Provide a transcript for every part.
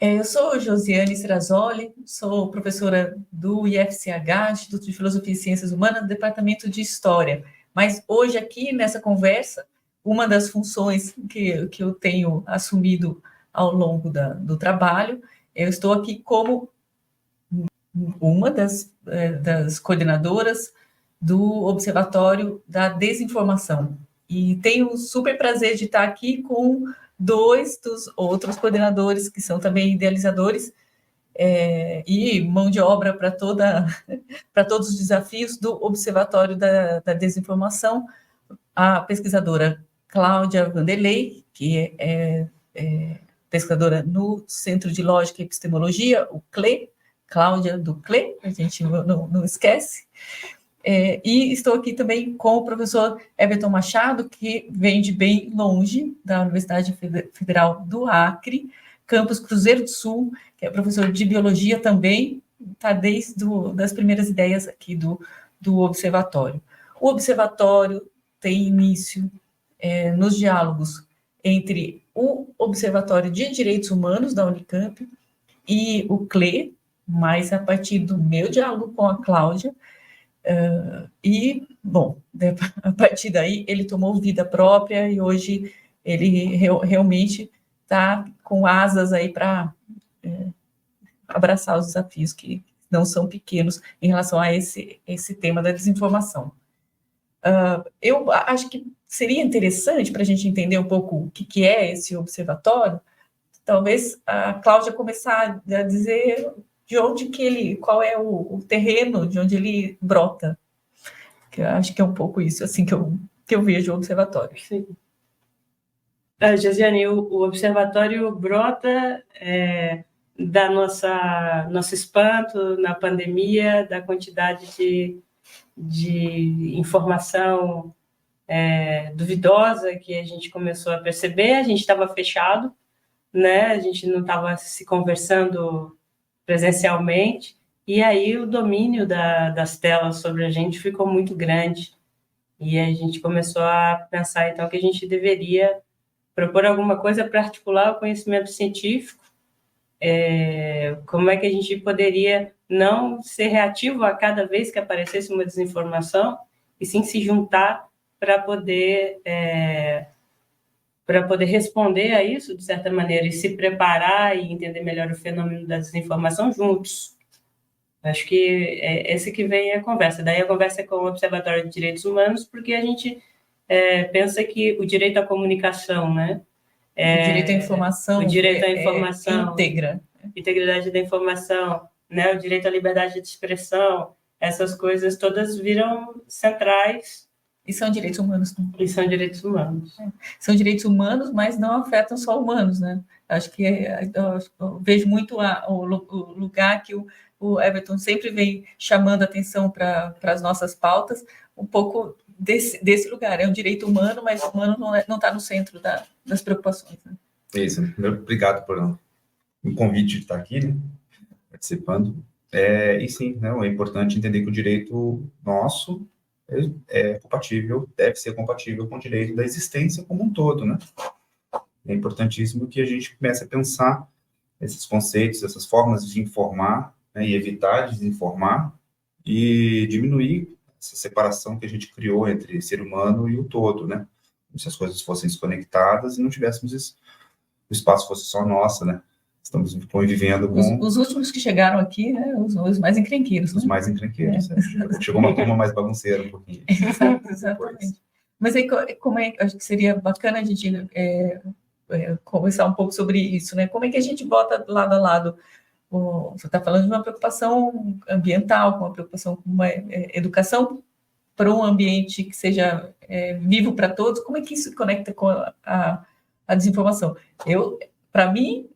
Eu sou Josiane Serrazoli, sou professora do IFCH, Instituto de Filosofia e Ciências Humanas, Departamento de História. Mas hoje aqui, nessa conversa, uma das funções que eu tenho assumido ao longo do trabalho, eu estou aqui como uma das coordenadoras do Observatório da Desinformação. E tenho o super prazer de estar aqui com dois dos outros coordenadores, que são também idealizadores, e mão de obra para todos os desafios do Observatório da Desinformação, a pesquisadora Cláudia Vanderlei, que é pesquisadora no Centro de Lógica e Epistemologia, o CLE, Cláudia do CLE, a gente não esquece. E estou aqui também com o professor Everton Machado, que vem de bem longe, da Universidade Federal do Acre, campus Cruzeiro do Sul, que é professor de biologia também, está desde das primeiras ideias aqui do Observatório. O Observatório tem início nos diálogos entre o Observatório de Direitos Humanos da Unicamp e o CLE, mas a partir do meu diálogo com a Cláudia, a partir daí ele tomou vida própria e hoje ele realmente está com asas aí para abraçar os desafios que não são pequenos em relação a esse tema da desinformação. Eu acho que seria interessante para a gente entender um pouco o que é esse observatório, talvez a Cláudia começar a dizer de onde qual é o terreno de onde ele brota, que eu acho que é um pouco isso assim que eu vejo o observatório. Sim. Josiane, o observatório brota da nosso espanto na pandemia, da quantidade de informação duvidosa que a gente começou a perceber. A gente estava fechado, né? A gente não estava se conversando presencialmente, e aí o domínio das telas sobre a gente ficou muito grande, e a gente começou a pensar, então, que a gente deveria propor alguma coisa para articular o conhecimento científico, como é que a gente poderia não ser reativo a cada vez que aparecesse uma desinformação, e sim se juntar para poder responder a isso, de certa maneira, e se preparar e entender melhor o fenômeno da desinformação juntos. Acho que é esse que vem a conversa. Daí a conversa é com o Observatório de Direitos Humanos, porque a gente pensa que o direito à comunicação, né? O direito à informação, integra. Integridade da informação, né? O direito à liberdade de expressão, essas coisas todas viram centrais. E são direitos humanos. Né? E são direitos humanos. São direitos humanos, mas não afetam só humanos, né? Acho que eu vejo muito o lugar que o Everton sempre vem chamando atenção para as nossas pautas, um pouco desse lugar. É um direito humano, mas o humano não está no centro das preocupações. Né? Isso. Obrigado por o convite de estar aqui, né? Participando. E sim, né? É importante entender que o direito nosso deve ser compatível com o direito da existência como um todo, né? É importantíssimo que a gente comece a pensar esses conceitos, essas formas de informar, né, e evitar desinformar e diminuir essa separação que a gente criou entre ser humano e o todo, né? Como se as coisas fossem desconectadas e não tivéssemos o espaço fosse só nosso, né? Estamos convivendo com... Os últimos que chegaram aqui, né, os mais encrenqueiros. Os mais encrenqueiros, Chegou uma turma mais bagunceira um pouquinho. Exatamente. Mas aí, acho que seria bacana a gente conversar um pouco sobre isso, né? Como é que a gente bota lado a lado? Você está falando de uma preocupação ambiental, com uma preocupação com uma educação para um ambiente que seja vivo para todos. Como é que isso conecta com a desinformação? Para mim,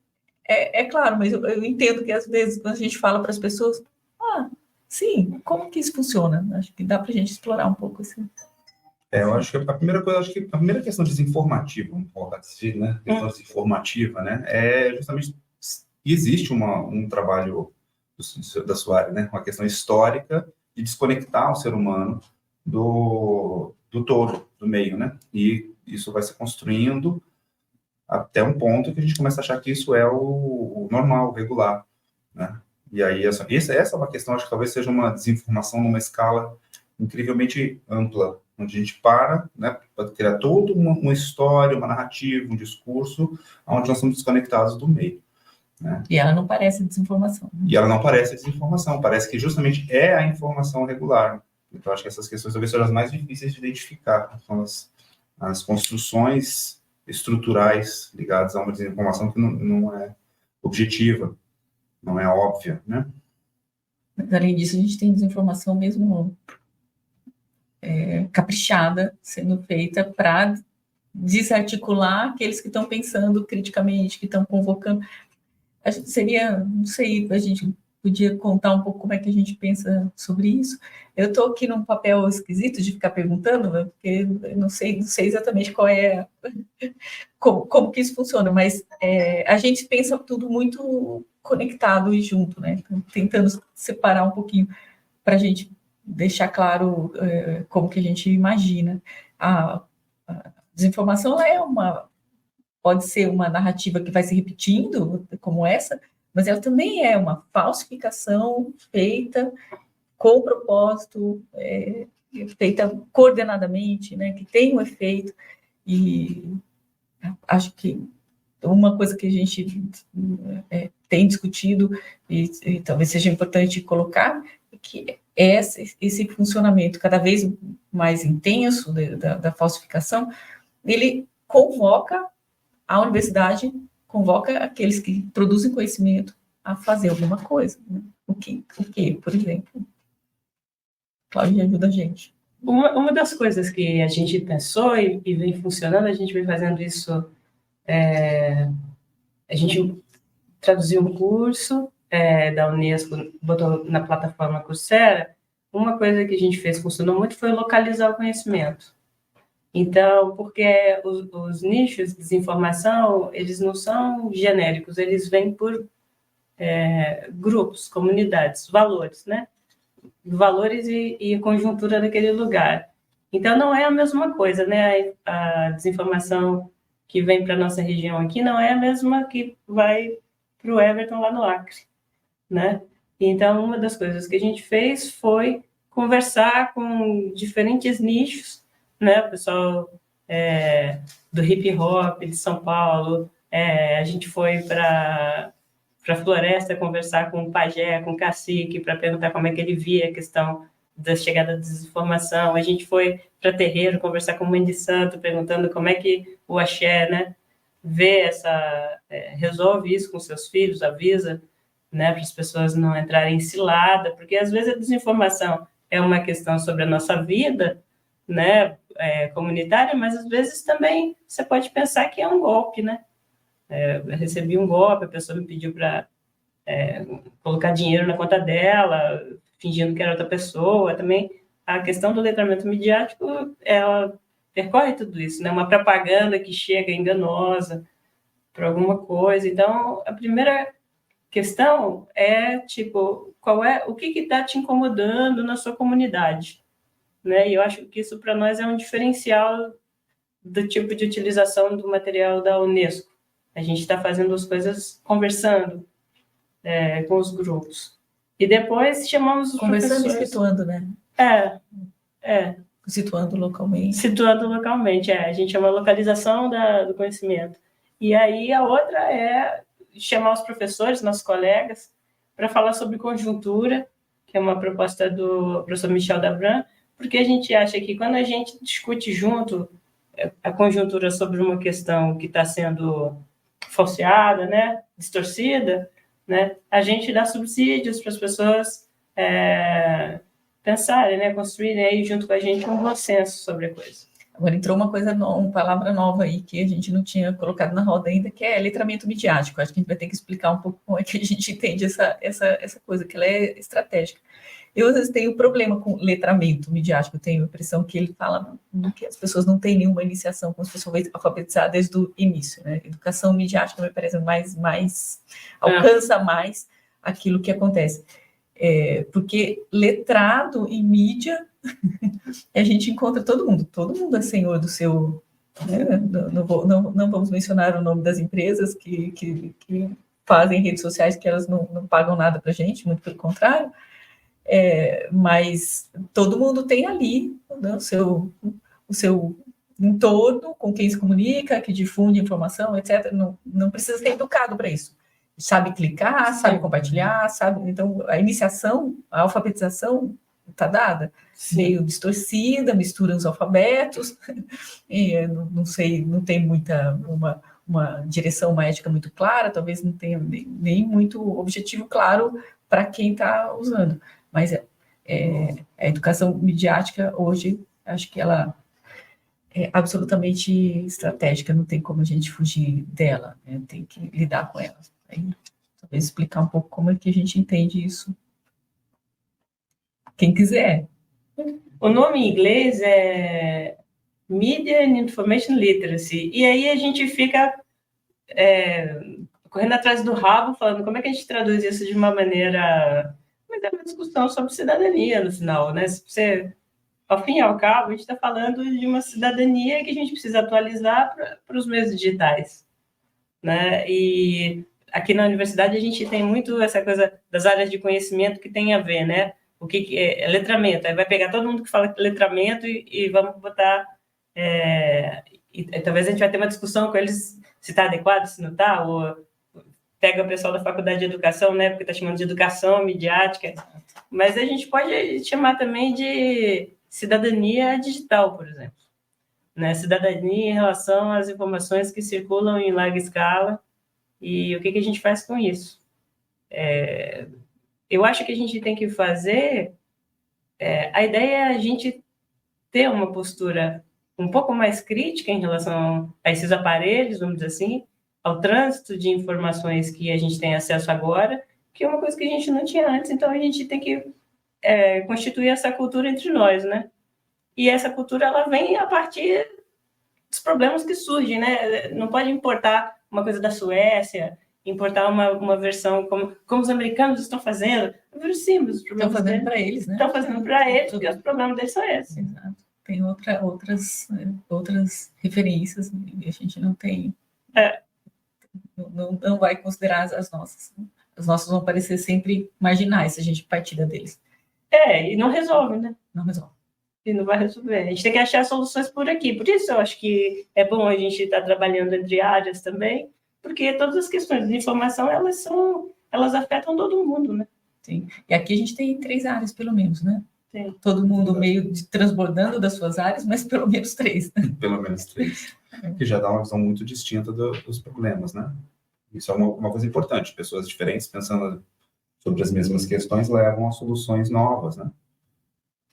é claro, mas eu entendo que às vezes quando a gente fala para as pessoas, sim, como que isso funciona? Acho que dá para a gente explorar um pouco assim. Eu acho que a primeira questão desinformativa, né? Questão desinformativa, né? É justamente existe um trabalho da sua área, né? Uma questão histórica de desconectar o ser humano do todo, do meio, né? E isso vai se construindo até um ponto que a gente começa a achar que isso é o normal, o regular, né? E aí, essa é uma questão, acho que talvez seja uma desinformação numa escala incrivelmente ampla, onde a gente para, né, para criar toda uma história, uma narrativa, um discurso, onde nós somos desconectados do meio, né? E ela não parece desinformação. E ela não parece desinformação, parece que justamente é a informação regular. Então, acho que essas questões talvez sejam as mais difíceis de identificar, são as construções estruturais ligadas a uma desinformação que não é objetiva, não é óbvia, né? Mas, além disso, a gente tem desinformação mesmo caprichada sendo feita para desarticular aqueles que estão pensando criticamente, que estão convocando. Seria, não sei, a gente podia contar um pouco como é que a gente pensa sobre isso. Eu estou aqui num papel esquisito de ficar perguntando, né, porque eu não sei exatamente qual é, como que isso funciona, mas a gente pensa tudo muito conectado e junto, né? Então, tentando separar um pouquinho para a gente deixar claro como que a gente imagina. A desinformação pode ser uma narrativa que vai se repetindo, como essa, mas ela também é uma falsificação feita com propósito, feita coordenadamente, né, que tem um efeito, e acho que uma coisa que a gente tem discutido, e talvez seja importante colocar, é que esse funcionamento cada vez mais intenso da falsificação, ele convoca a universidade, convoca aqueles que produzem conhecimento a fazer alguma coisa. Né? O que, por exemplo? Cláudia, ajuda a gente. Uma das coisas que a gente pensou e vem funcionando, a gente vem fazendo isso, a gente traduziu um curso da Unesco, botou na plataforma Coursera. Uma coisa que a gente fez, funcionou muito, foi localizar o conhecimento. Então, porque os nichos de desinformação, eles não são genéricos, eles vêm por grupos, comunidades, valores, né? Valores e conjuntura daquele lugar. Então, não é a mesma coisa, né? A desinformação que vem para a nossa região aqui não é a mesma que vai para o Everton lá no Acre, né? Então, uma das coisas que a gente fez foi conversar com diferentes nichos, né? O pessoal do hip hop de São Paulo, a gente foi para a floresta conversar com o pajé, com o cacique, para perguntar como é que ele via a questão da chegada da desinformação. A gente foi para terreiro conversar com o mãe de santo, perguntando como é que o axé, né, vê resolve isso com seus filhos, avisa, né, para as pessoas não entrarem em cilada, porque às vezes a desinformação é uma questão sobre a nossa vida, né, comunitária, mas às vezes também você pode pensar que é um golpe, né? Eu recebi um golpe, a pessoa me pediu para colocar dinheiro na conta dela, fingindo que era outra pessoa. Também a questão do letramento midiático, ela percorre tudo isso, né? Uma propaganda que chega enganosa para alguma coisa. Então, a primeira questão é, tipo, o que está te incomodando na sua comunidade? Né? E eu acho que isso, para nós, é um diferencial do tipo de utilização do material da Unesco. A gente está fazendo as coisas conversando com os grupos. E depois chamamos os conversando professores... e situando, né? Situando localmente. Situando localmente, a gente chama localização do conhecimento. E aí a outra é chamar os professores, nossos colegas, para falar sobre conjuntura, que é uma proposta do professor Michel Dabran, porque a gente acha que quando a gente discute junto a conjuntura sobre uma questão que está sendo falseada, né, distorcida, né, a gente dá subsídios para as pessoas pensarem, né, construírem aí junto com a gente um bom senso sobre a coisa. Agora entrou uma palavra nova aí que a gente não tinha colocado na roda ainda, que é letramento midiático. Acho que a gente vai ter que explicar um pouco como é que a gente entende essa coisa, que ela é estratégica. Eu, às vezes, tenho problema com letramento midiático. Eu tenho a impressão que ele fala que as pessoas não têm nenhuma iniciação, como se fossem alfabetizadas desde o início. Né? Educação midiática me parece mais alcança mais aquilo que acontece. Porque letrado em mídia, a gente encontra todo mundo é senhor do seu né? Não vamos mencionar o nome das empresas que fazem redes sociais, que elas não pagam nada para a gente, muito pelo contrário, mas todo mundo tem ali, né, o seu entorno, com quem se comunica, que difunde informação, etc. Não precisa ser educado para isso. Sabe clicar, sabe compartilhar, sabe. Então, a iniciação, a alfabetização está dada. Sim. Meio distorcida, mistura os alfabetos, e não sei, não tem uma direção, uma ética muito clara, talvez não tenha nem muito objetivo claro para quem está usando. Mas a educação midiática hoje, acho que ela é absolutamente estratégica, não tem como a gente fugir dela, né? Tem que lidar com ela. Aí, talvez explicar um pouco como é que a gente entende isso. Quem quiser. O nome em inglês é Media and Information Literacy, e aí a gente fica correndo atrás do rabo, falando como é que a gente traduz isso de uma maneira... Mas é uma discussão sobre cidadania no final, né? Se você, ao fim e ao cabo, a gente está falando de uma cidadania que a gente precisa atualizar para os meios digitais, né? E aqui na universidade a gente tem muito essa coisa das áreas de conhecimento que tem a ver, né? O que é letramento? Aí vai pegar todo mundo que fala letramento e vamos botar... e talvez a gente vai ter uma discussão com eles se está adequado, se não está, ou pega o pessoal da faculdade de educação, né, porque está chamando de educação midiática, mas a gente pode chamar também de cidadania digital, por exemplo, né? Cidadania em relação às informações que circulam em larga escala e o que a gente faz com isso. Eu acho que a gente tem que fazer... a ideia é a gente ter uma postura um pouco mais crítica em relação a esses aparelhos, vamos dizer assim, ao trânsito de informações que a gente tem acesso agora, que é uma coisa que a gente não tinha antes, então a gente tem que constituir essa cultura entre nós, né? E essa cultura, ela vem a partir dos problemas que surgem, né? Não pode importar uma coisa da Suécia, importar uma versão como os americanos estão fazendo. Sim, os problemas estão fazendo para eles, né? Estão fazendo para eles, porque os problemas deles são esses. Exato. Tem outras referências, e a gente não tem... Não vai considerar as nossas. As nossas vão parecer sempre marginais se a gente partir deles. E não resolve, né? Não resolve. E não vai resolver. A gente tem que achar soluções por aqui. Por isso eu acho que é bom a gente estar trabalhando entre áreas também, porque todas as questões de informação, elas afetam todo mundo, né? Sim. E aqui a gente tem 3 áreas, pelo menos, né? Sim. Todo mundo meio transbordando das suas áreas, mas pelo menos 3. Né? Pelo menos 3. Que já dá uma visão muito distinta dos problemas, né? Isso é uma coisa importante. Pessoas diferentes pensando sobre as mesmas questões levam a soluções novas, né?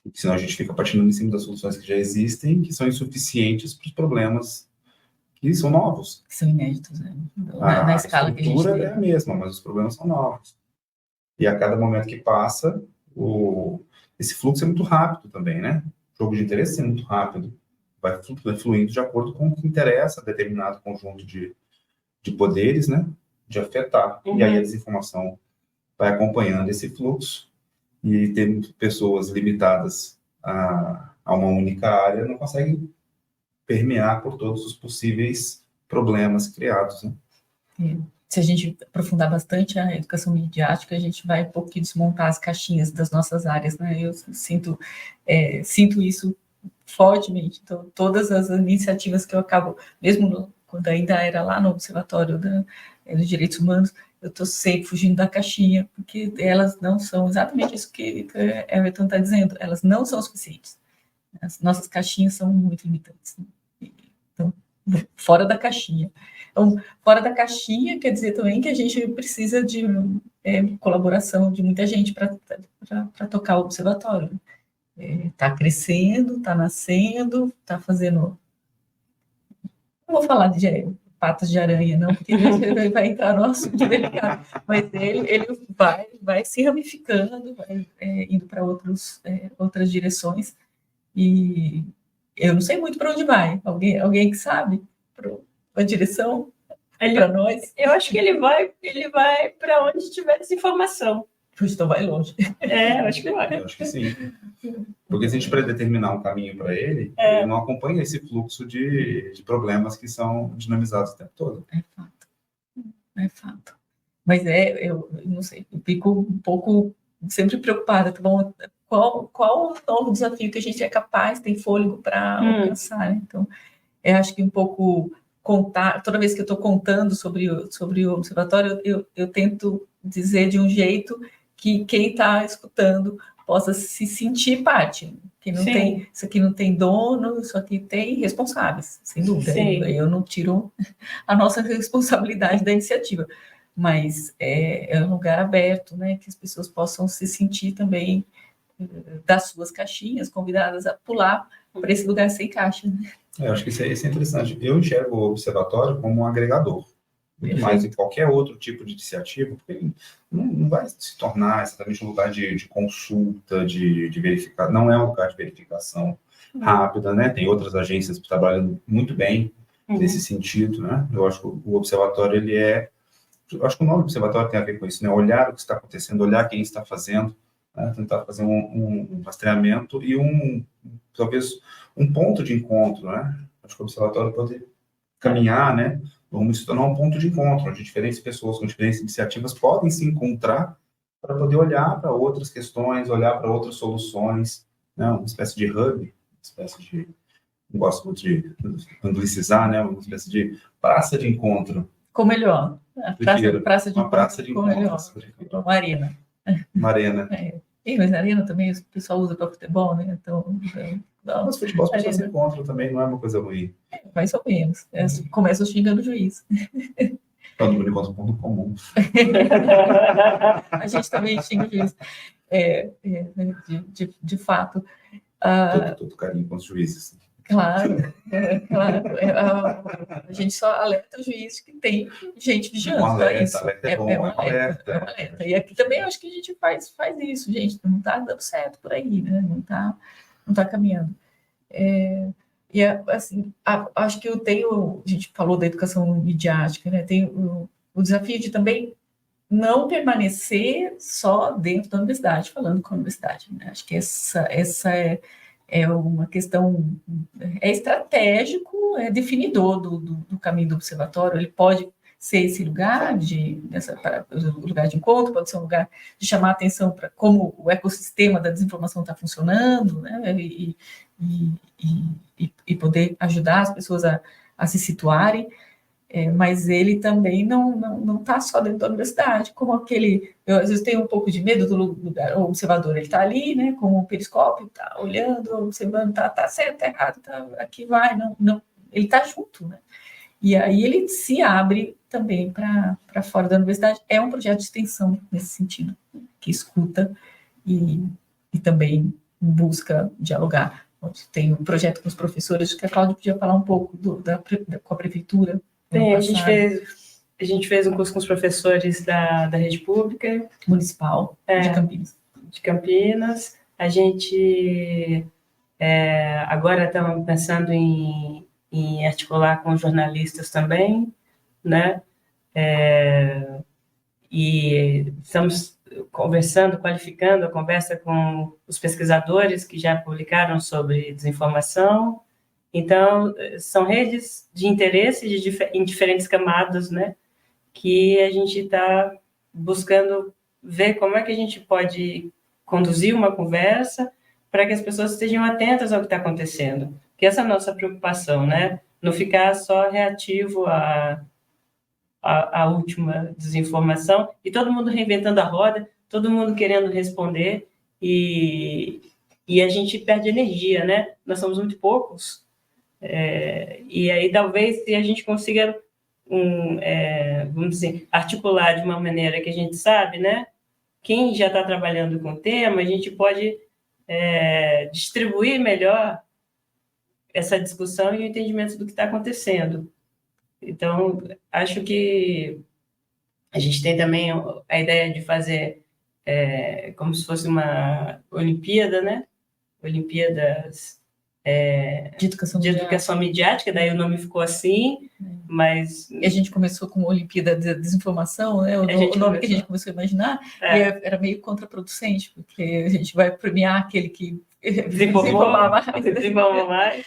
Porque senão a gente fica partindo em cima das soluções que já existem, que são insuficientes para os problemas que são novos. Que são inéditos, né? Na escala que a gente tem. A estrutura é a mesma, mas os problemas são novos. E a cada momento que passa, esse fluxo é muito rápido também, né? O jogo de interesse é muito rápido. Vai fluindo de acordo com o que interessa a determinado conjunto de poderes, né? De afetar. Uhum. E aí a desinformação vai acompanhando esse fluxo e ter pessoas limitadas a uma única área não conseguem permear por todos os possíveis problemas criados, né? Se a gente aprofundar bastante a educação midiática, a gente vai um pouquinho desmontar as caixinhas das nossas áreas, né? Eu sinto isso fortemente. Então, todas as iniciativas que eu acabo, mesmo quando ainda era lá no Observatório dos Direitos Humanos, eu estou sempre fugindo da caixinha, porque elas não são exatamente isso que Everton está dizendo, elas não são suficientes. As nossas caixinhas são muito limitantes. Então, fora da caixinha. Então, fora da caixinha quer dizer também que a gente precisa de colaboração de muita gente para tocar o observatório. Está crescendo, está nascendo, está fazendo... Não vou falar de patas de aranha, não, porque vai entrar no assunto delicado, mas ele vai se ramificando, vai indo para outras direções, e eu não sei muito para onde vai. Alguém que sabe a direção para nós? Eu acho que ele vai para onde tiver desinformação. Então vai longe. Eu acho que vai. Eu acho que sim. Porque se a gente predeterminar um caminho para ele, ele não acompanha esse fluxo de problemas que são dinamizados o tempo todo. É fato. É fato. Mas eu não sei, eu fico um pouco sempre preocupada, tá bom? Qual o novo desafio que a gente é capaz, tem fôlego para alcançar, né? Então, eu acho que um pouco contar, toda vez que eu estou contando sobre o observatório, eu tento dizer de um jeito que quem está escutando possa se sentir parte, que não tem, isso aqui não tem dono, isso aqui tem responsáveis, sem dúvida. Eu não tiro a nossa responsabilidade da iniciativa, mas é um lugar aberto, né, que as pessoas possam se sentir também das suas caixinhas, convidadas a pular para esse lugar sem caixa. Né? Eu acho que isso é interessante. Eu enxergo o observatório como um agregador, muito mais do que qualquer outro tipo de iniciativa, porque ele não vai se tornar exatamente um lugar de consulta, de verificação, não é um lugar de verificação rápida, né? Tem outras agências trabalhando muito bem nesse sentido, né? Eu acho que o observatório, eu acho que o nome do observatório tem a ver com isso, né? Olhar o que está acontecendo, olhar quem está fazendo, né? Tentar fazer um rastreamento e talvez um ponto de encontro, né? Acho que o observatório pode caminhar, né? Vamos se tornar um ponto de encontro, onde diferentes pessoas com diferentes iniciativas podem se encontrar para poder olhar para outras questões, olhar para outras soluções, né? Uma espécie de hub, uma espécie de, não gosto muito de anglicizar, né? Uma espécie de praça de encontro. Com melhor. Praça de encontro. Uma arena. Uma arena. Mas a arena também o pessoal usa para futebol, né? Então, mas futebol as pessoas se encontram também, não é uma coisa ruim. Mais ou menos. Começa xingando o juiz. Todo mundo encontra um ponto comum. A gente também xinga o juiz. De fato. Todo carinho com os juízes. Claro. A gente só alerta o juiz que tem gente vigiando. Alerta é bom, é um alerta. E aqui também eu acho que a gente faz isso, gente. Não está dando certo por aí, né? Não tá caminhando. Assim, acho que a gente falou da educação midiática, né? Tem o desafio de também não permanecer só dentro da universidade, falando com a universidade, né? Acho que essa é uma questão, estratégico, definidor do caminho do observatório. Ele pode ser esse lugar lugar de encontro, pode ser um lugar de chamar a atenção para como o ecossistema da desinformação está funcionando, né? E poder ajudar as pessoas a se situarem, mas ele também não está só dentro da universidade, como eu às vezes tenho um pouco de medo do lugar, o observador, ele está ali, né, com o periscópio, está olhando, observando, está certo, está errado, aqui vai, não, ele está junto, né, e aí ele se abre também para fora da universidade. É um projeto de extensão nesse sentido, que escuta e também busca dialogar. Tem um projeto com os professores, que a Cláudia podia falar um pouco com a prefeitura. A gente fez um curso com os professores da rede pública municipal de Campinas. A gente agora estamos pensando em articular com jornalistas também, né? E estamos conversando, qualificando a conversa com os pesquisadores que já publicaram sobre desinformação. Então, são redes de interesse em diferentes camadas, né? Que a gente está buscando ver como é que a gente pode conduzir uma conversa para que as pessoas estejam atentas ao que está acontecendo. Que essa é a nossa preocupação, né? Não ficar só reativo à última desinformação e todo mundo reinventando a roda, todo mundo querendo responder e a gente perde energia, né? Nós somos muito poucos. E aí talvez se a gente consiga vamos dizer, articular de uma maneira que a gente sabe, né? Quem já está trabalhando com o tema, a gente pode distribuir melhor essa discussão e o entendimento do que está acontecendo. Então, acho que a gente tem também a ideia de fazer como se fosse uma Olimpíada, né? Olimpíadas de educação midiática, daí o nome ficou assim, Mas E a gente começou com a Olimpíada da Desinformação, né? O nome que a gente começou a imaginar, e era meio contraproducente, porque a gente vai premiar aquele que desinformava mais.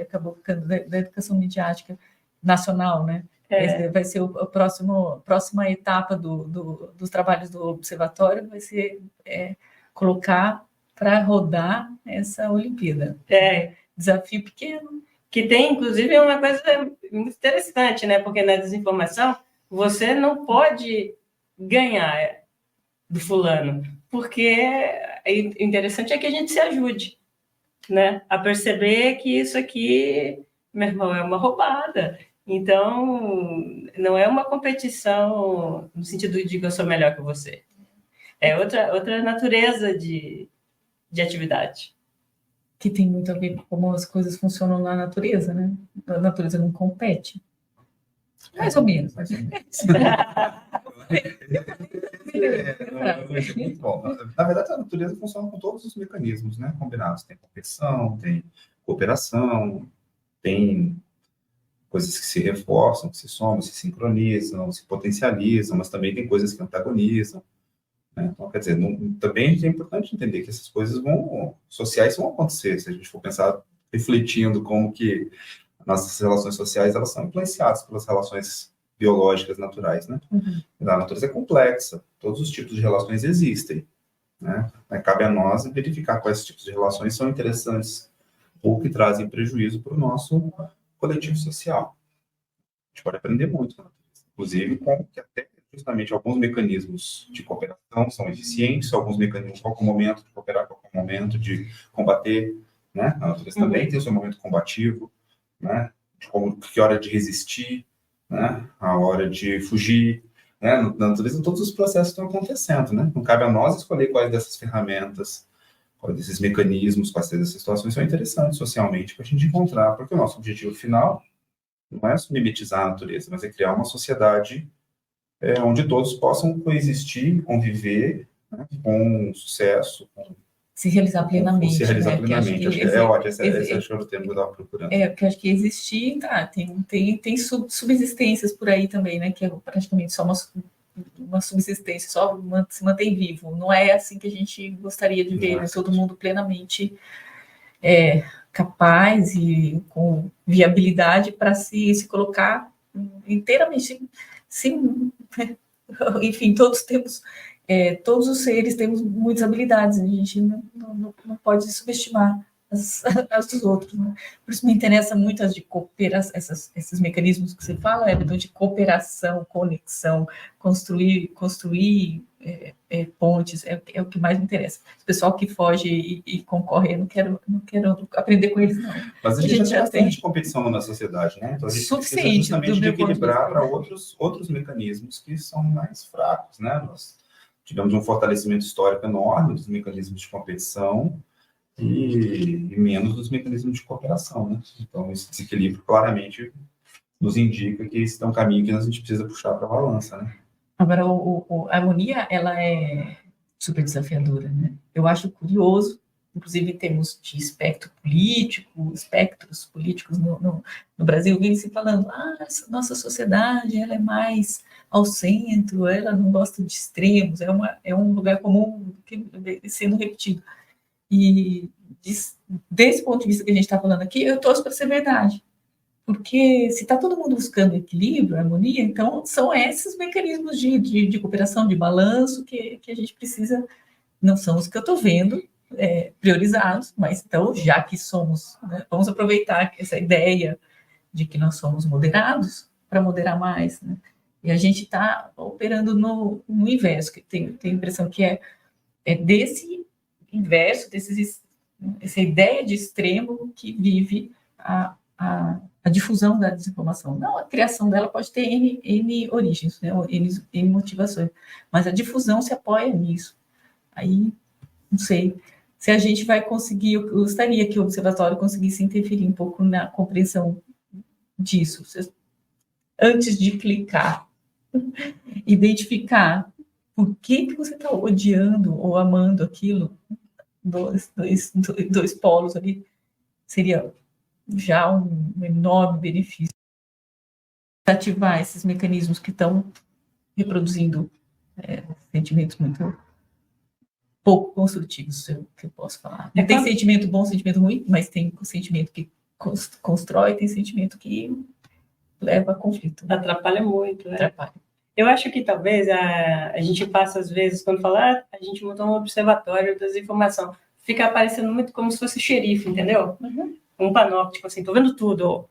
Acabou ficando da educação midiática nacional, né? Vai ser a próxima etapa dos trabalhos do Observatório, vai ser colocar para rodar essa Olimpíada. Desafio pequeno. Que tem, inclusive, uma coisa muito interessante, né? Porque na desinformação, você não pode ganhar do fulano, porque o interessante é que a gente se ajude, né? A perceber que isso aqui, meu irmão, é uma roubada. Então, não é uma competição no sentido de que eu sou melhor que você. É outra natureza de atividade. Que tem muito a ver com como as coisas funcionam na natureza, né? A natureza não compete. Mais ou menos. Muito bom. Na verdade, a natureza funciona com todos os mecanismos, né, combinados. Tem competição, tem cooperação, tem coisas que se reforçam, que se somam, se sincronizam, se potencializam, mas também tem coisas que antagonizam. Então, quer dizer, também é importante entender que essas coisas sociais vão acontecer, se a gente for pensar, refletindo como que nossas relações sociais, elas são influenciadas pelas relações biológicas naturais, né? A natureza é complexa, todos os tipos de relações existem, né? Cabe a nós verificar quais tipos de relações são interessantes ou que trazem prejuízo para o nosso coletivo social. A gente pode aprender muito com a natureza, inclusive com que até justamente alguns mecanismos de cooperação são eficientes, alguns mecanismos, qual é o momento de cooperar, qual é o momento de combater, né? A natureza também tem o seu momento combativo, né? Que hora de resistir, né? A hora de fugir, né? Na natureza todos os processos estão acontecendo, né? Não cabe a nós escolher quais dessas ferramentas, quais desses mecanismos, quais dessas situações são interessantes socialmente para a gente encontrar, porque o nosso objetivo final não é mimetizar a natureza, mas é criar uma sociedade onde todos possam coexistir, conviver, né, com sucesso. Se realizar plenamente. Se realizar plenamente. Acho que é ótimo, esse é o termo que eu estava procurando. Porque acho que existir, tem subsistências por aí também, né, que é praticamente só uma subsistência, só se mantém vivo. Não é assim que a gente gostaria de ver, né, todo mundo plenamente capaz e com viabilidade para se colocar inteiramente. Sim, enfim, todos os seres temos muitas habilidades, a gente não pode subestimar as dos outros, né? Por isso me interessa muito as de cooperação, esses mecanismos que você fala, Everton, de cooperação, conexão, construir pontes, é o que mais me interessa. O pessoal que foge e concorre, eu não quero aprender com eles, não. Mas a gente já tem competição na sociedade, né? Então a gente precisa justamente de equilibrar para outros mecanismos que são mais fracos, né? Nós tivemos um fortalecimento histórico enorme dos mecanismos de competição e menos dos mecanismos de cooperação, né? Então esse desequilíbrio claramente nos indica que esse é um caminho que a gente precisa puxar para a balança, né? Agora, a harmonia, ela é super desafiadora, né? Eu acho curioso, inclusive em termos de espectros políticos no Brasil, vem se falando, essa nossa sociedade, ela é mais ao centro, ela não gosta de extremos, é um lugar comum sendo repetido. E desse ponto de vista que a gente está falando aqui, eu torço para ser verdade. Porque se está todo mundo buscando equilíbrio, harmonia, então são esses mecanismos de cooperação, de balanço que a gente precisa, não são os que eu estou vendo priorizados, mas então, já que somos, né, vamos aproveitar essa ideia de que nós somos moderados para moderar mais, né? E a gente está operando no inverso, que tem a impressão que é desse inverso, essa ideia de extremo que vive a difusão da desinformação. Não, a criação dela pode ter N origens, né, N motivações, mas a difusão se apoia nisso. Aí, não sei se a gente vai conseguir, eu gostaria que o Observatório conseguisse interferir um pouco na compreensão disso. Antes de clicar, identificar por que você está odiando ou amando aquilo, dois polos ali, seria já um enorme benefício. ativar esses mecanismos que estão reproduzindo sentimentos muito pouco construtivos, que eu posso falar. Não tem sentimento bom, sentimento ruim, mas tem sentimento que constrói, tem sentimento que leva a conflito. Atrapalha muito, né? Atrapalha. Eu acho que talvez a gente passa, às vezes, quando fala, a gente montou um observatório da desinformação, fica aparecendo muito como se fosse xerife, entendeu? Uhum. Um panóptico, assim, estou vendo tudo,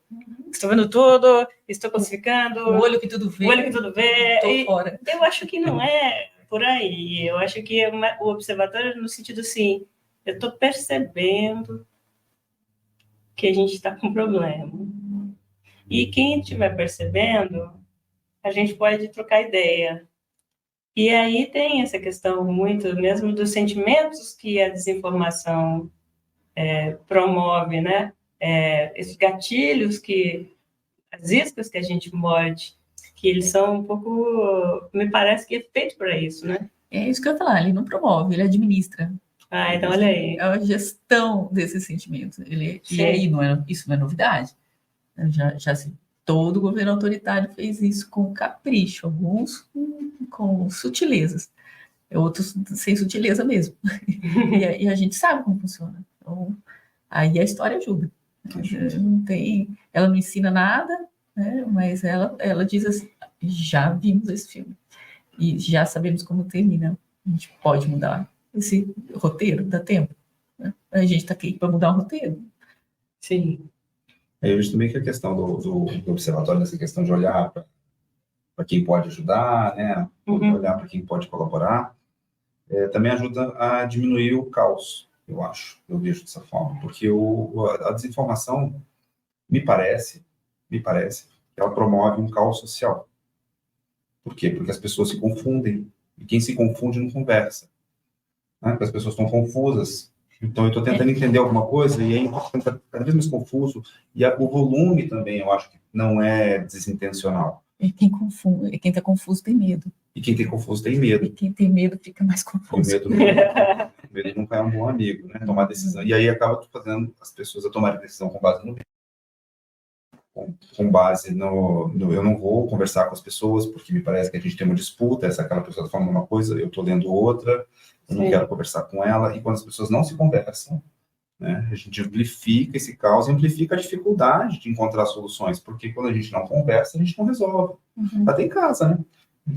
estou classificando. O olho que tudo vê. Estou fora. Eu acho que não é por aí. Eu acho que o observatório no sentido assim, eu estou percebendo que a gente está com problema. E quem estiver percebendo, a gente pode trocar ideia. E aí tem essa questão muito mesmo dos sentimentos que a desinformação promove, né? Esses gatilhos as iscas que a gente morde, que eles são um pouco, me parece que é feito para isso, né? É isso que eu ia falar, ele não promove, ele administra. Então olha aí. É a gestão desses sentimentos. E aí, isso não é novidade. Todo governo autoritário fez isso com capricho, alguns com sutilezas, outros sem sutileza mesmo. E a gente sabe como funciona. Então, aí a história ajuda. Ela não ensina nada, né, mas ela diz assim, já vimos esse filme e já sabemos como termina. A gente pode mudar esse roteiro, dá tempo. Né? A gente está aqui para mudar o roteiro. Sim. Eu vejo também que a questão do observatório, essa questão de olhar para quem pode ajudar, né? Olhar para quem pode colaborar, também ajuda a diminuir o caos, eu acho. Eu vejo dessa forma, porque a desinformação, me parece que ela promove um caos social. Por quê? Porque as pessoas se confundem, e quem se confunde não conversa. Né? Porque as pessoas estão confusas. Então, eu estou tentando entender alguma coisa e aí fica cada vez mais confuso. E o volume também, eu acho que não é desintencional. E quem está confuso tem medo. E quem tem confuso tem medo. E quem tem medo fica mais confuso. O medo nunca é um bom amigo, né? Tomar decisão. E aí acaba fazendo as pessoas a tomarem decisão com base no medo. Com base no eu não vou conversar com as pessoas porque me parece que a gente tem uma disputa, aquela pessoa está falando uma coisa, eu estou lendo outra, eu não quero conversar com ela, e quando as pessoas não se conversam, né, a gente amplifica esse caos, amplifica a dificuldade de encontrar soluções, porque quando a gente não conversa, a gente não resolve. Até em casa, né?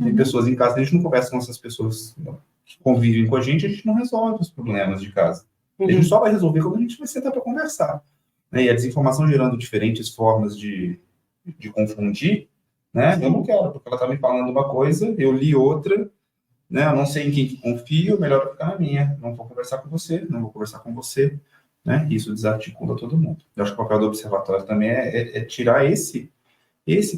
Tem pessoas em casa, a gente não conversa com essas pessoas que convivem com a gente não resolve os problemas de casa. A gente só vai resolver quando a gente vai sentar para conversar. E a desinformação gerando diferentes formas de confundir, né? Eu não quero, porque ela está me falando uma coisa, eu li outra, né? Eu não sei em quem que confio, melhor ficar na minha. Não vou conversar com você, não vou conversar com você, né? Isso desarticula todo mundo. Eu acho que o papel do observatório também é tirar esse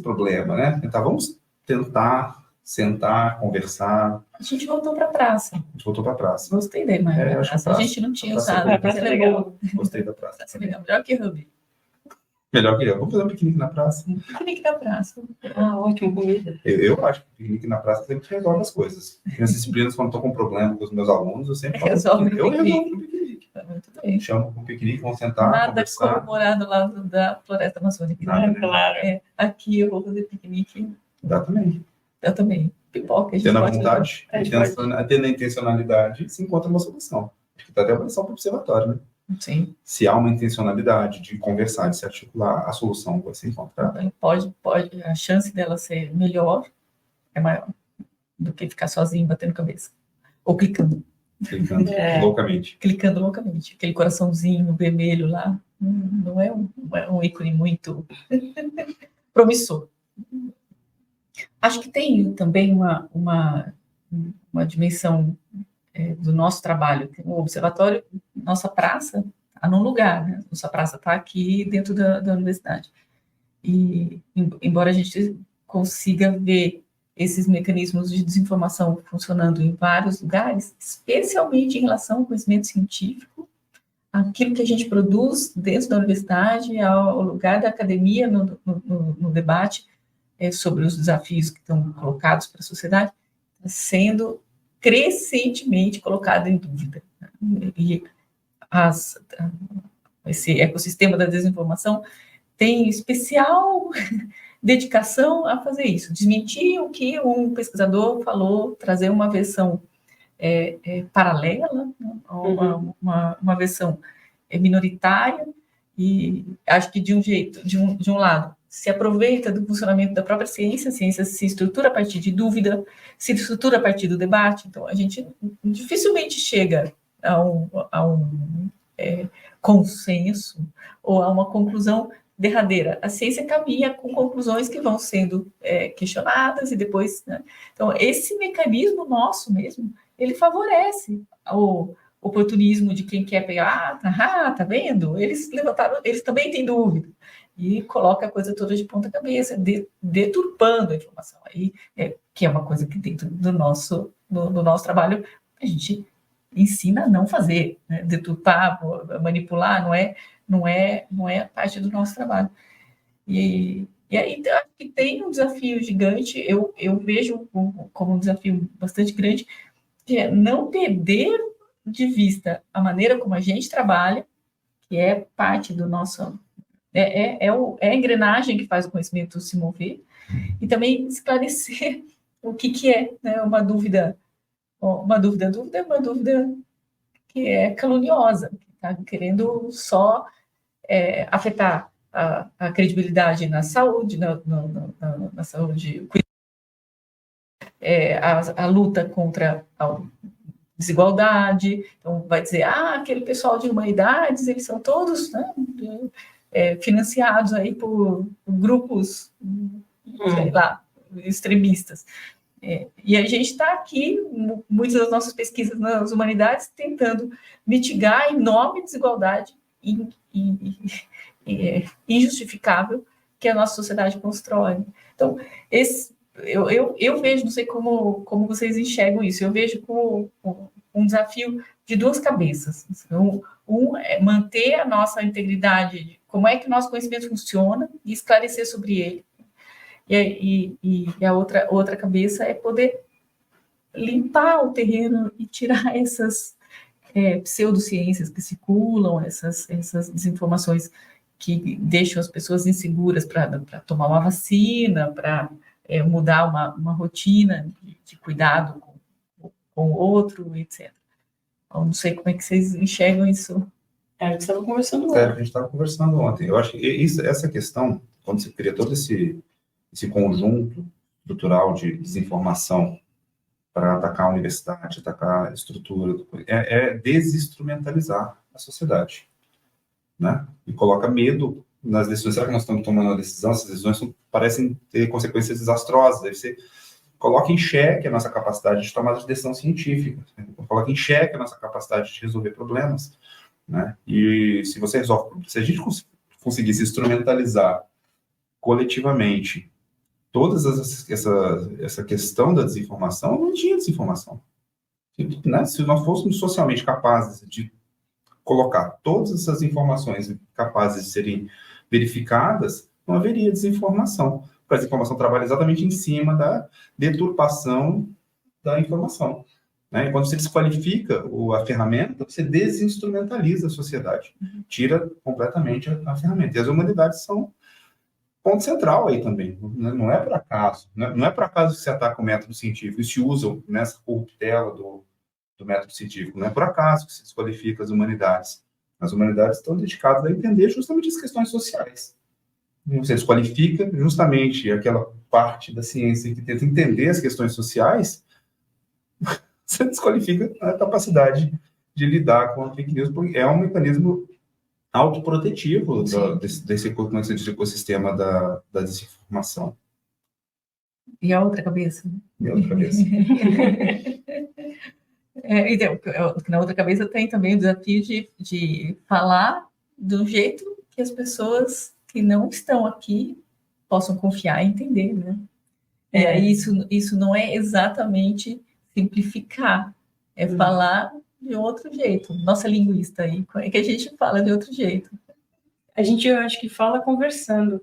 problema, né? Vamos tentar sentar, conversar. A gente voltou para a praça. Gostei da imagem da praça. A gente não tinha usado. A praça é legal. Gostei da praça. Praça é legal. Melhor que Hub. Melhor que eu. Vamos fazer um piquenique na praça. Piquenique na praça. Ótimo, comida. Eu acho que piquenique na praça sempre resolve as coisas. Minhas disciplinas, quando estou com problema com os meus alunos, eu sempre falo. Eu resolvo no piquenique. Muito bem. Chamo para um piquenique, vamos sentar, nada conversar. Como morar do lado da floresta amazônica. Nada, né? Claro. Aqui eu vou fazer piquenique. Eu também. Pipoca, a gente tendo a pode vontade, tendo a intencionalidade, se encontra uma solução. Porque está até a opção para o observatório, né? Sim. Se há uma intencionalidade de conversar, de se articular, a solução vai ser encontrada. Pode, a chance dela ser melhor é maior do que ficar sozinho batendo cabeça. Ou clicando. Loucamente. Clicando loucamente. Aquele coraçãozinho vermelho lá não é um ícone muito promissor. Acho que tem também uma dimensão do nosso trabalho. O observatório, nossa praça está num lugar, né? Nossa praça está aqui dentro da universidade. E, embora a gente consiga ver esses mecanismos de desinformação funcionando em vários lugares, especialmente em relação ao conhecimento científico, aquilo que a gente produz dentro da universidade, ao lugar da academia no debate sobre os desafios que estão colocados para a sociedade, está sendo crescentemente colocado em dúvida. E esse ecossistema da desinformação tem especial dedicação a fazer isso, desmentir o que um pesquisador falou, trazer uma versão paralela, uma versão minoritária, e acho que de um lado, se aproveita do funcionamento da própria ciência, a ciência se estrutura a partir de dúvida, se estrutura a partir do debate, então a gente dificilmente chega a um consenso ou a uma conclusão derradeira. A ciência caminha com conclusões que vão sendo questionadas e depois, né? Então, esse mecanismo nosso mesmo, ele favorece o oportunismo de quem quer pegar, tá vendo? Eles também têm dúvida, e coloca a coisa toda de ponta cabeça, deturpando a informação, aí, que é uma coisa que dentro do nosso trabalho a gente ensina a não fazer, né? Deturpar, manipular, não é parte do nosso trabalho. E aí acho que tem um desafio gigante, eu vejo como um desafio bastante grande, que é não perder de vista a maneira como a gente trabalha, que é parte do nosso... É a engrenagem que faz o conhecimento se mover, e também esclarecer o que é, né, uma dúvida que é caluniosa, que está querendo só afetar a credibilidade na saúde, na saúde, a luta contra a desigualdade. Então, vai dizer, aquele pessoal de humanidades, eles são todos, né, financiados aí por grupos, sei lá, extremistas. E a gente está aqui, muitas das nossas pesquisas nas humanidades, tentando mitigar a enorme desigualdade injustificável que a nossa sociedade constrói. Então, eu vejo, não sei como vocês enxergam isso, eu vejo como um desafio de duas cabeças. Então, é manter a nossa integridade, como é que o nosso conhecimento funciona, e esclarecer sobre ele. E a outra cabeça é poder limpar o terreno e tirar essas pseudociências que circulam, essas desinformações que deixam as pessoas inseguras para tomar uma vacina, para mudar uma rotina de cuidado com o outro, etc. Eu não sei como é que vocês enxergam isso. A gente estava conversando ontem. A gente estava conversando ontem. Eu acho que essa questão, quando você cria todo esse conjunto estrutural de desinformação para atacar a universidade, atacar a estrutura, desinstrumentalizar a sociedade, né? E coloca medo nas decisões. Será que nós estamos tomando uma decisão? Essas decisões parecem ter consequências desastrosas. Aí você coloca em xeque a nossa capacidade de tomada de decisão científica, né? Coloca em xeque a nossa capacidade de resolver problemas, né? E se a gente conseguisse instrumentalizar coletivamente toda essa questão da desinformação, não tinha desinformação. Né? Se nós fôssemos socialmente capazes de colocar todas essas informações capazes de serem verificadas, não haveria desinformação. Porque a desinformação trabalha exatamente em cima da deturpação da informação. Né? E quando você desqualifica a ferramenta, você desinstrumentaliza a sociedade. Tira completamente a ferramenta. E as humanidades são ponto central aí também. Não é por acaso. Não é por acaso que se ataca o método científico e se usam nessa corruptela do método científico. Não é por acaso que se desqualifica as humanidades. As humanidades estão dedicadas a entender justamente as questões sociais. Você desqualifica justamente aquela parte da ciência que tenta entender as questões sociais, você desqualifica a capacidade de lidar com a fake news, porque é um mecanismo autoprotetivo desse ecossistema da desinformação. E a outra cabeça? E a outra cabeça. Então, na outra cabeça tem também o desafio de falar de um jeito que as pessoas que não estão aqui possam confiar e entender, né? E aí isso não é exatamente simplificar, é falar de outro jeito. Nossa linguista aí, como é que a gente fala de outro jeito? Eu acho que fala conversando,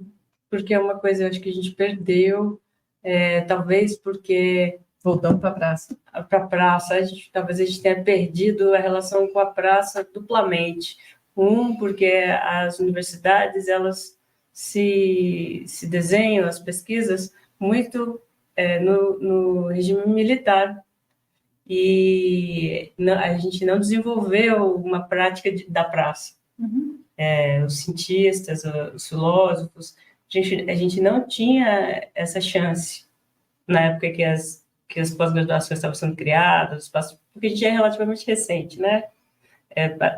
porque é uma coisa, eu acho que a gente perdeu, talvez porque... Voltando para a praça. Para a praça, talvez a gente tenha perdido a relação com a praça duplamente. Porque as universidades, elas se desenham as pesquisas muito no regime militar. E a gente não desenvolveu uma prática da praça. Os cientistas, os filósofos, a gente não tinha essa chance na época que as pós-graduações estavam sendo criadas, porque a gente é relativamente recente, né?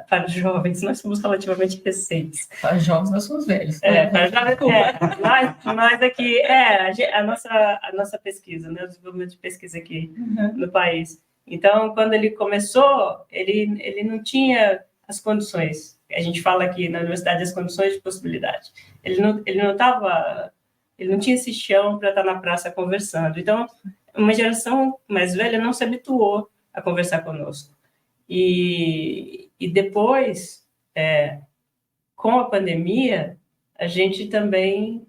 Para os jovens, nós somos relativamente recentes. Para os jovens, nós somos velhos. Nós aqui, a nossa pesquisa, né? O desenvolvimento de pesquisa aqui no país. Então, quando ele começou, ele não tinha as condições. A gente fala aqui na universidade as condições de possibilidade. Ele não tinha esse chão para estar na praça conversando. Então, uma geração mais velha não se habituou a conversar conosco. E depois, com a pandemia, a gente também...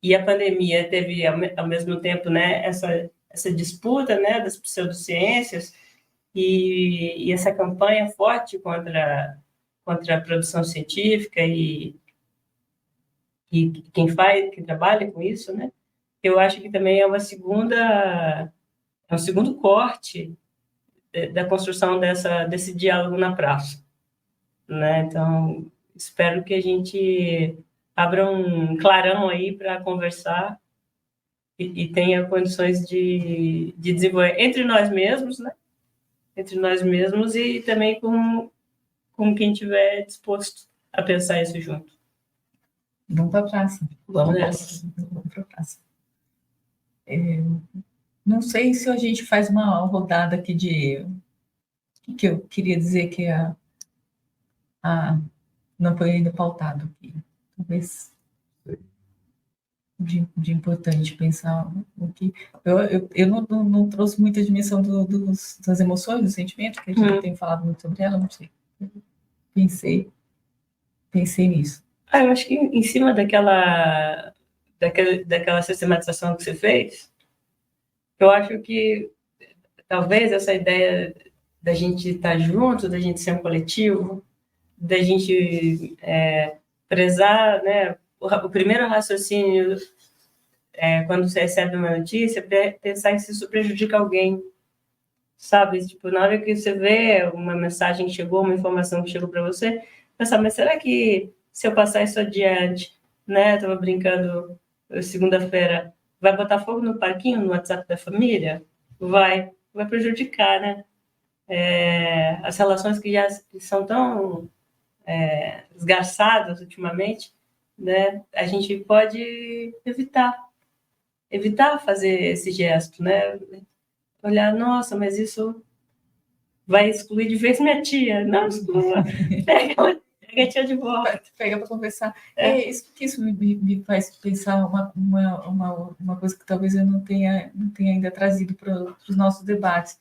e a pandemia teve, ao mesmo tempo, né, essa disputa, né, das pseudociências e essa campanha forte contra a produção científica e quem trabalha com isso, né? Eu acho que também é um segundo corte da construção desse diálogo na praça, né? Então, espero que a gente abra um clarão aí para conversar e tenha condições de desenvolver entre nós mesmos, né? Entre nós mesmos e também com quem estiver disposto a pensar isso junto. Vamos para a praça. Vamos para a praça. Não sei se a gente faz uma rodada aqui que eu queria dizer que não foi ainda pautado aqui. Talvez de importante pensar o que... Eu não trouxe muita dimensão das emoções, do sentimento, que a gente tem falado muito sobre ela, não sei. Pensei nisso. Eu acho que em cima daquela sistematização que você fez, eu acho que talvez essa ideia da gente estar junto, da gente ser um coletivo, da gente prezar, né? O primeiro raciocínio, quando você recebe uma notícia, pensar em se isso prejudica alguém, sabe? Tipo, na hora que você vê uma mensagem que chegou, uma informação que chegou para você, pensar, mas será que se eu passar isso adiante, né? Estava brincando segunda-feira, vai botar fogo no parquinho, no WhatsApp da família? Vai prejudicar, né? As relações que já são tão esgarçadas ultimamente, né? A gente pode evitar fazer esse gesto, né? Olhar, nossa, mas isso vai excluir de vez minha tia. Não exclua. Pega a tia de volta. Pega para conversar. Isso me faz pensar uma coisa que talvez eu não tenha ainda trazido para os nossos debates.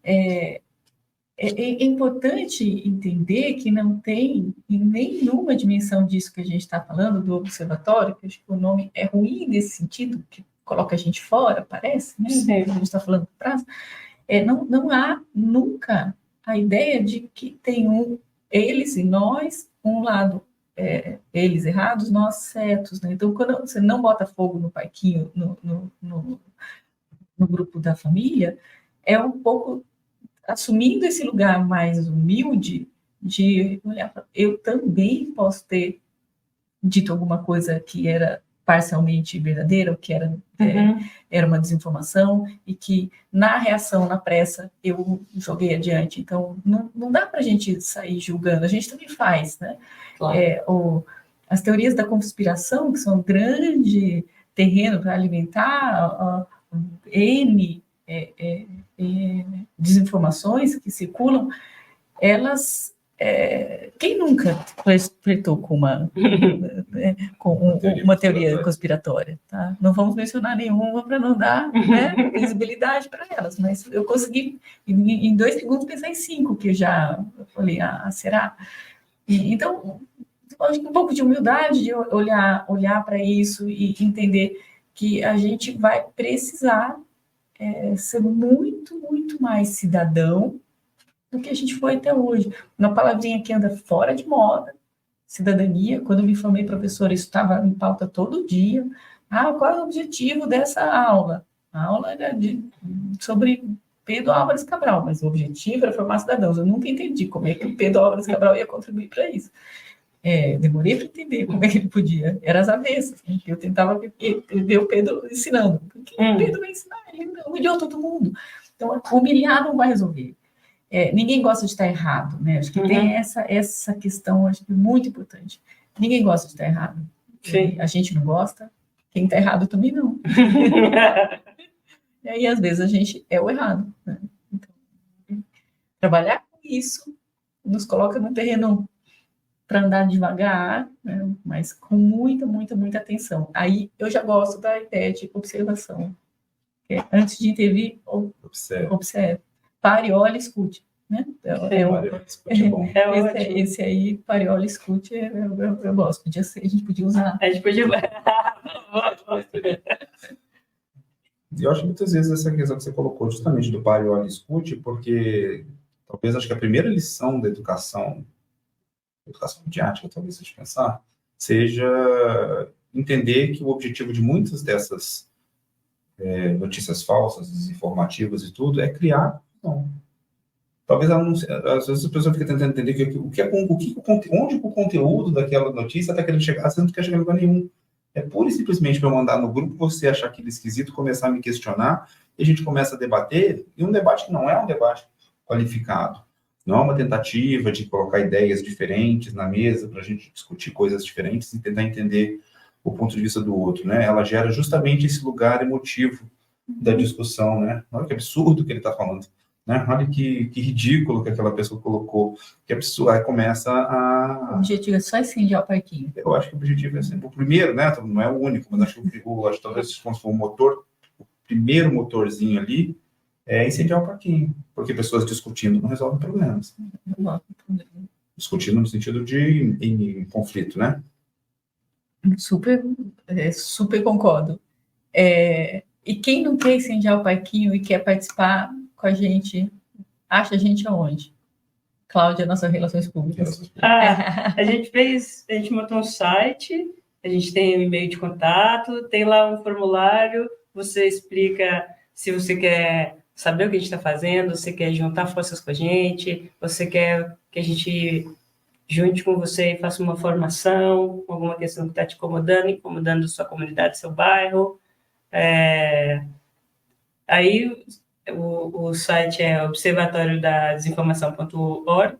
É importante entender que não tem em nenhuma dimensão disso que a gente está falando, do observatório, que acho que o nome é ruim nesse sentido, que coloca a gente fora, parece, né? Sim. A gente está falando de praça. Não há nunca a ideia de que tem eles e nós, um lado eles errados, nós certos, né? Então, quando você não bota fogo no parquinho, no grupo da família, é um pouco assumindo esse lugar mais humilde de olhar para... Eu também posso ter dito alguma coisa que era parcialmente verdadeira, ou que era uma desinformação, e que na reação, na pressa, eu joguei adiante. Então, não dá para a gente sair julgando, a gente também faz, né? Claro. As teorias da conspiração, que são um grande terreno para alimentar desinformações que circulam, elas... quem nunca flertou com uma teoria conspiratória? Tá? Não vamos mencionar nenhuma para não dar visibilidade para elas, mas eu consegui, em 2 segundos, pensar em 5, que eu já falei, será? Então, acho que um pouco de humildade, de olhar para isso e entender que a gente vai precisar ser muito, muito mais cidadão do que a gente foi até hoje. Uma palavrinha que anda fora de moda, cidadania. Quando eu me formei professora, isso estava em pauta todo dia. Qual é o objetivo dessa aula? A aula era sobre Pedro Álvares Cabral, mas o objetivo era formar cidadãos. Eu nunca entendi como é que o Pedro Álvares Cabral ia contribuir para isso. Demorei para entender como é que ele podia. Era as avessas. Né? Eu tentava ver o Pedro ensinando. Porque o Pedro vai ensinar, ele humilhou todo mundo. Então, humilhar não vai resolver. Ninguém gosta de estar errado, né? Acho que tem essa questão, acho que é muito importante. Ninguém gosta de estar errado. A gente não gosta, quem está errado também não. E aí, às vezes, a gente é o errado. Né? Então, trabalhar com isso nos coloca no terreno para andar devagar, né? Mas com muita, muita, muita atenção. Aí eu já gosto da ideia de observação. Antes de intervir, observe. Pare, olhe, escute. Né? Escute é bom. Esse aí, pare, olhe, escute, eu gosto. A gente podia usar. A gente podia... E eu acho que muitas vezes essa questão que você colocou, justamente do pare, olhe, escute, porque talvez acho que a primeira lição da educação midiática, talvez, se pensar, seja entender que o objetivo de muitas dessas notícias falsas, desinformativas e tudo, é criar confusão. Talvez às vezes a pessoa fica tentando entender onde o conteúdo daquela notícia está querendo chegar, você não quer chegar em lugar nenhum. É pura e simplesmente para eu mandar no grupo, você achar aquilo esquisito, começar a me questionar, e a gente começa a debater, e um debate que não é um debate qualificado. Não é uma tentativa de colocar ideias diferentes na mesa para a gente discutir coisas diferentes e tentar entender o ponto de vista do outro, né? Ela gera justamente esse lugar emotivo da discussão, né? Olha que absurdo que ele está falando, né? Olha que ridículo que aquela pessoa colocou, que absurdo. Aí começa a... O objetivo é só incendiar o parquinho. Eu acho que o objetivo é sempre o primeiro, né? Não é o único, mas acho que talvez se for o motor, o primeiro motorzinho ali, é incendiar o parquinho, porque pessoas discutindo não resolvem problemas. Discutindo no sentido de em conflito, né? Super concordo. E quem não quer incendiar o parquinho e quer participar com a gente, acha a gente aonde? Cláudia, nossas relações públicas. A gente montou um site, a gente tem um e-mail de contato, tem lá um formulário, você explica se você quer saber o que a gente está fazendo, você quer juntar forças com a gente, você quer que a gente junte com você e faça uma formação, alguma questão que está te incomodando sua comunidade, seu bairro. Aí o site é observatoriodadesinformação.org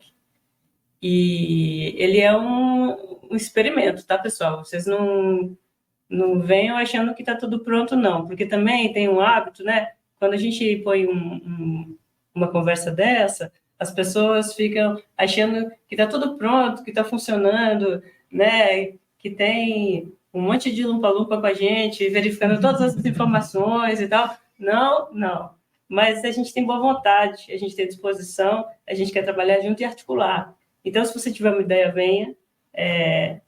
e ele é um experimento, tá, pessoal? Vocês não venham achando que está tudo pronto, não, porque também tem um hábito, né? Quando a gente põe uma conversa dessa, as pessoas ficam achando que está tudo pronto, que está funcionando, né? Que tem um monte de lumpa-lumpa com a gente, verificando todas as informações e tal. Não. Mas a gente tem boa vontade, a gente tem disposição, a gente quer trabalhar junto e articular. Então, se você tiver uma ideia, venha.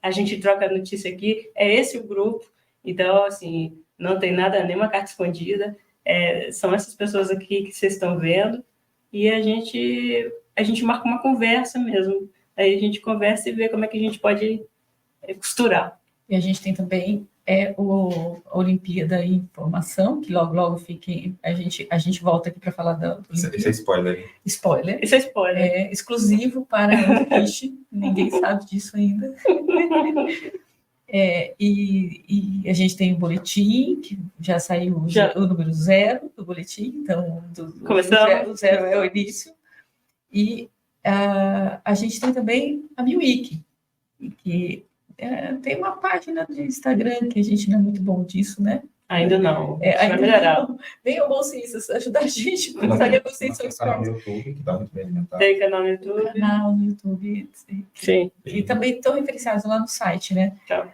A gente troca a notícia aqui. É esse o grupo. Então, assim, não tem nada, nenhuma carta escondida. São essas pessoas aqui que vocês estão vendo. E a gente marca uma conversa mesmo. Aí a gente conversa e vê como é que a gente pode costurar. E a gente tem também a Olimpíada em Informação, que logo fique... A gente volta aqui para falar da Olimpíada. Isso é spoiler. Spoiler. Isso é spoiler. Exclusivo para o Fish. Ninguém sabe disso ainda. E a gente tem o boletim, que já saiu o número 0 do boletim, então o 0 é o início. E a gente tem também a MiWiki, que tem uma página de Instagram, que a gente não é muito bom disso, né? Ainda não. Vai melhorar. Venham bolsistas ajudar a gente a pensar que vocês são canal no YouTube, que está muito bem alimentado. Tem canal no YouTube. Canal no YouTube. Sim. E também estão referenciados lá no site, né? Tá.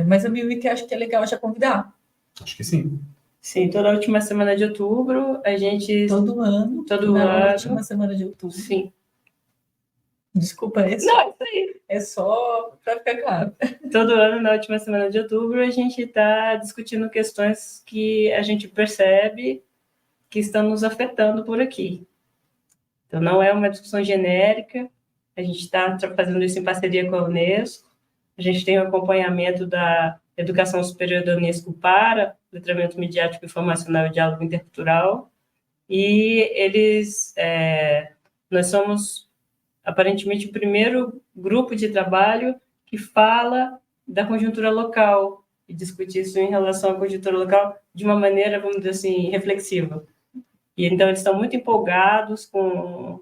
Mas a MiWiki acho que é legal já convidar. Acho que sim. Sim, toda a última semana de outubro, a gente... Todo ano. Última semana de outubro. Sim. Desculpa, Não, isso aí. É só para ficar claro. Todo ano, na última semana de outubro, a gente está discutindo questões que a gente percebe que estão nos afetando por aqui. Então, não é uma discussão genérica, a gente está fazendo isso em parceria com a Unesco, A gente tem o acompanhamento da Educação Superior da Unesco para letramento midiático, informacional e diálogo intercultural. E nós somos, aparentemente, o primeiro grupo de trabalho que fala da conjuntura local e discute isso em relação à conjuntura local de uma maneira, vamos dizer assim, reflexiva. E então eles estão muito empolgados com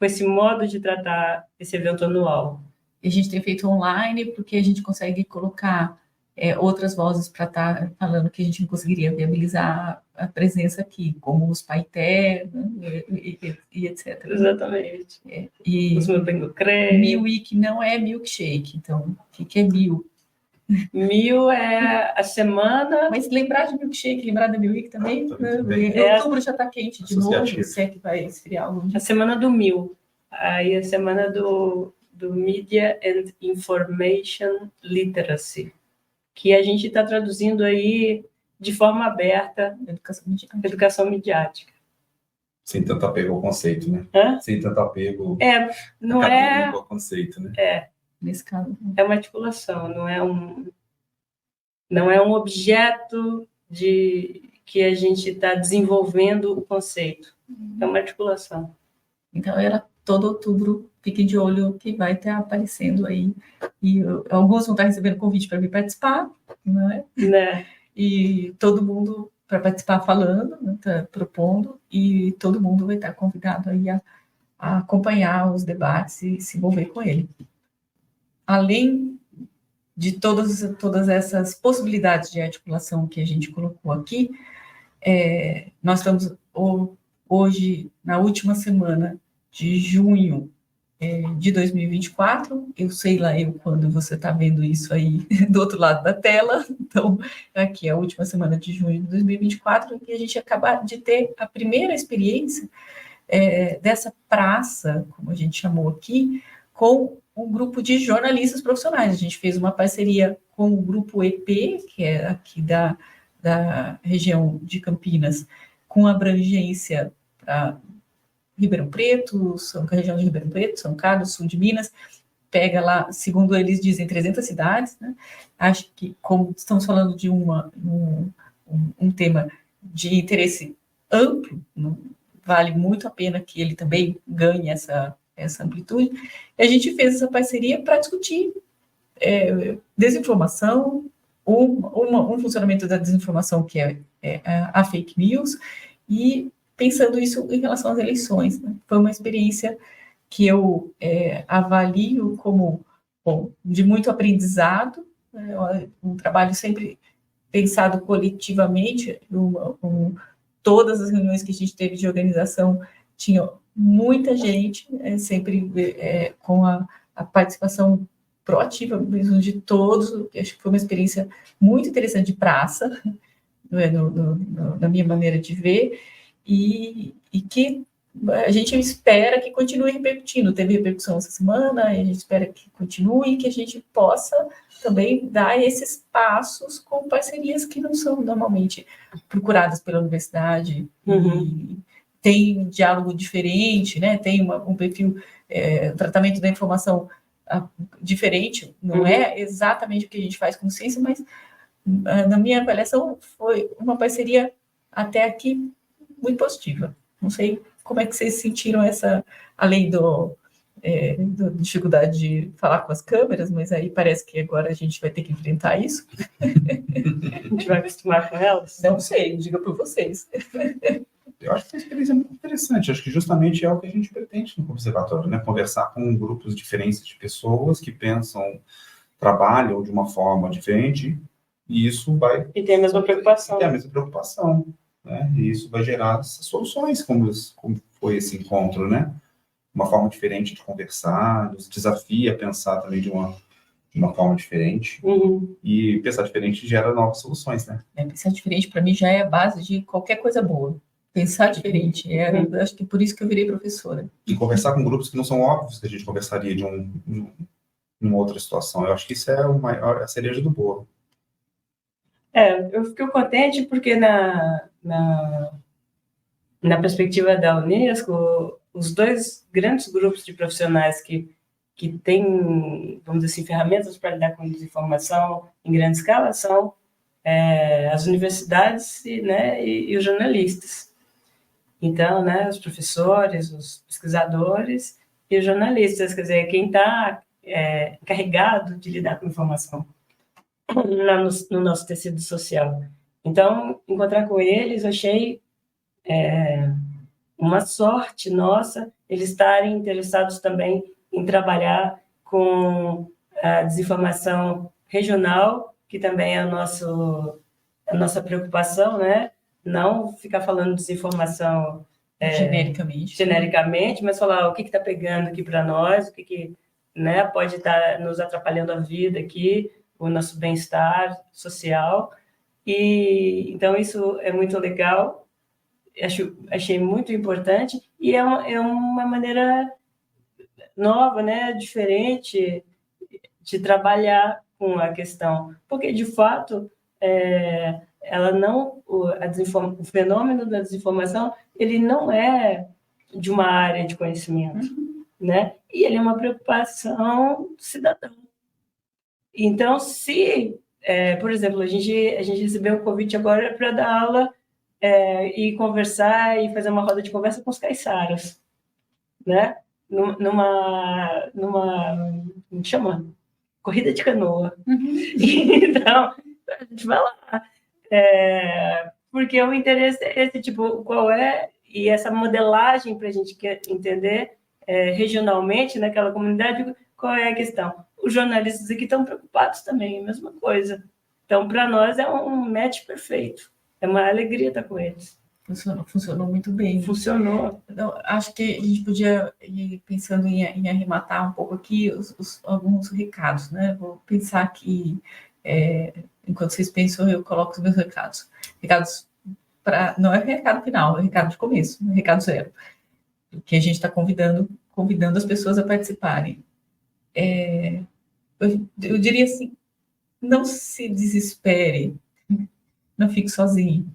esse modo de tratar esse evento anual. E a gente tem feito online porque a gente consegue colocar outras vozes para estar falando que a gente não conseguiria viabilizar a presença aqui, como os Paité, né, e etc. Exatamente. E os meu bingo creme. Milweek não é milkshake, então o que é mil? Mil é a semana... Mas lembrar de milkshake, lembrar da Milweek também, Também. Outubro já está quente de novo, se é que vai esfriar algum dia. A semana do mil. Aí a semana do Media and Information Literacy, que a gente está traduzindo aí de forma aberta, educação midiática. Sem tanto apego ao conceito, né? Sem tanto apego não é ao conceito, né? Nesse caso. É uma articulação, não é um objeto que a gente está desenvolvendo o conceito. É uma articulação. Então, era todo outubro, fiquem de olho que vai estar aparecendo aí. E alguns vão estar recebendo convite para vir participar, né? E todo mundo para participar falando, né? Tá propondo, e todo mundo vai estar convidado aí a acompanhar os debates e se envolver com ele. Além de todas essas possibilidades de articulação que a gente colocou aqui, nós estamos hoje, na última semana de junho de 2024, eu sei lá quando você está vendo isso aí do outro lado da tela, então aqui é a última semana de junho de 2024, e a gente acaba de ter a primeira experiência dessa praça, como a gente chamou aqui, com um grupo de jornalistas profissionais. A gente fez uma parceria com o grupo EP, que é aqui da região de Campinas, com abrangência para Ribeirão Preto, região de Ribeirão Preto, São Carlos, sul de Minas, pega lá, segundo eles dizem, 300 cidades, né? Acho que, como estamos falando de um tema de interesse amplo, vale muito a pena que ele também ganhe essa amplitude. E a gente fez essa parceria para discutir desinformação, um funcionamento da desinformação que é a fake news, e pensando isso em relação às eleições, né? Foi uma experiência que eu avalio como de muito aprendizado, né? Um trabalho sempre pensado coletivamente. Todas as reuniões que a gente teve de organização tinha muita gente, sempre com a participação proativa mesmo de todos. Acho que foi uma experiência muito interessante de praça, né, na minha maneira de ver, e que a gente espera que continue repercutindo. Teve repercussão essa semana, a gente espera que continue, e que a gente possa também dar esses passos com parcerias que não são normalmente procuradas pela universidade. E tem diálogo diferente, né? Tem um perfil, tratamento da informação diferente, não é exatamente o que a gente faz com ciência, mas na minha avaliação foi uma parceria até aqui muito positiva. Não sei como é que vocês sentiram além da dificuldade de falar com as câmeras, mas aí parece que agora a gente vai ter que enfrentar isso. A gente vai acostumar com elas? Não sei, diga por vocês. Eu acho que a experiência é muito interessante. Acho que justamente é o que a gente pretende no Observatório, né? Conversar com grupos diferentes de pessoas que pensam, trabalham de uma forma diferente, e isso vai... E tem a mesma preocupação. Tem a mesma preocupação, né? E isso vai gerar essas soluções, como foi esse encontro, né? Uma forma diferente de conversar, nos desafia a pensar também de uma forma diferente. E pensar diferente gera novas soluções, né? Pensar diferente, para mim, já é a base de qualquer coisa boa. Pensar diferente. Acho que por isso que eu virei professora. E conversar com grupos que não são óbvios que a gente conversaria de uma outra situação. Eu acho que isso é a cereja do bolo. Eu fico contente porque na perspectiva da Unesco, os dois grandes grupos de profissionais que que tem, vamos dizer assim, ferramentas para lidar com desinformação em grande escala são as universidades e os jornalistas. Então, os professores, os pesquisadores e os jornalistas, quer dizer, quem está encarregado de lidar com informação no nosso tecido social. Então, encontrar com eles, eu achei uma sorte nossa eles estarem interessados também em trabalhar com a desinformação regional, que também é a nossa preocupação, né? Não ficar falando desinformação genericamente, mas falar o que está pegando aqui para nós, o que pode estar nos atrapalhando a vida aqui, o nosso bem-estar social. E então isso é muito legal, achei muito importante, e é uma maneira nova, diferente de trabalhar com a questão, porque de fato o fenômeno da desinformação, ele não é de uma área de conhecimento, né? E ele é uma preocupação cidadã. Então, se, por exemplo, a gente recebeu um convite agora para dar aula e conversar e fazer uma roda de conversa com os caiçaras, né? Numa como chama? Corrida de canoa. Então, a gente vai lá. Porque o interesse é esse, tipo, qual é, e essa modelagem para a gente entender regionalmente naquela comunidade, qual é a questão. Os jornalistas aqui estão preocupados também, é a mesma coisa. Então, para nós é um match perfeito. É uma alegria estar com eles. Funcionou muito bem. Funcionou. Então, acho que a gente podia ir pensando em arrematar um pouco aqui alguns recados, né? Vou pensar que, enquanto vocês pensam, eu coloco os meus recados. Recados não é recado final, é recado de começo, é recado zero. Que a gente está convidando as pessoas a participarem. Eu diria assim, não se desespere, não fique sozinho.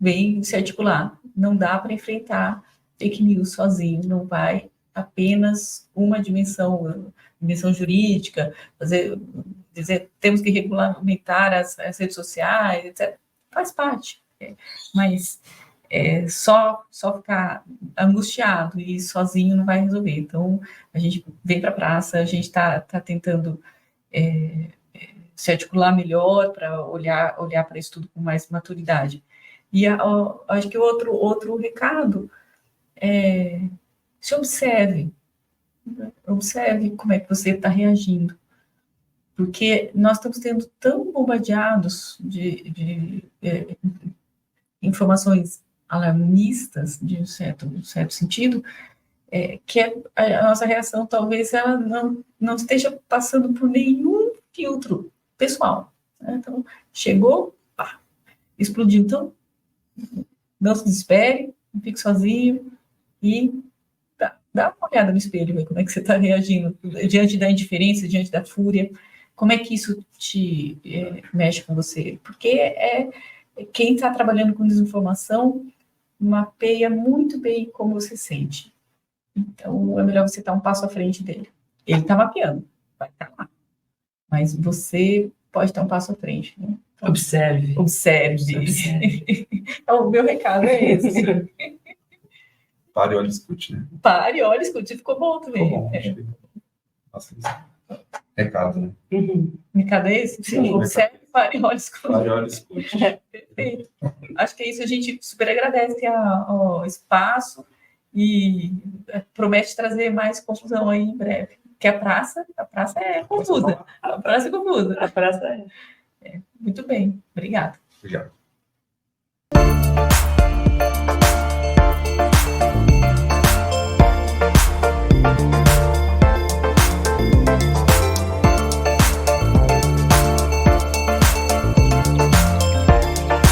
Vem se articular. Não dá para enfrentar fake news sozinho, não vai apenas uma dimensão jurídica, dizer temos que regulamentar as redes sociais, etc. Faz parte, mas só ficar angustiado e sozinho não vai resolver. Então, a gente vem para a praça, a gente está tentando se articular melhor para olhar para isso tudo com mais maturidade. E acho que outro recado se observe como é que você está reagindo, porque nós estamos sendo tão bombardeados de informações alarmistas, de um certo sentido, que a nossa reação talvez ela não esteja passando por nenhum filtro pessoal, né? Então, chegou, pá, explodiu. Então, não se desespere, não fique sozinho e dá uma olhada no espelho, ver como é que você está reagindo diante da indiferença, diante da fúria, como é que isso te mexe com você, porque quem está trabalhando com desinformação mapeia muito bem como você sente. Então, é melhor você estar um passo à frente dele. Ele está mapeando, vai estar lá. Mas você pode estar um passo à frente, né? Então, Observe. O meu recado é esse. Pare, olhe e escute, né? Pare, olhe e escute. Ficou bom também. Ficou bom. Nossa, recado, né? Recado é esse? Sim. Observe, pare, olhe e escute. Pare, olhe e escute. Perfeito. Acho que é isso. A gente super agradece ao espaço e promete trazer mais confusão aí em breve. Porque a praça é confusa. A praça é confusa. A praça Muito bem. Obrigada. Obrigado.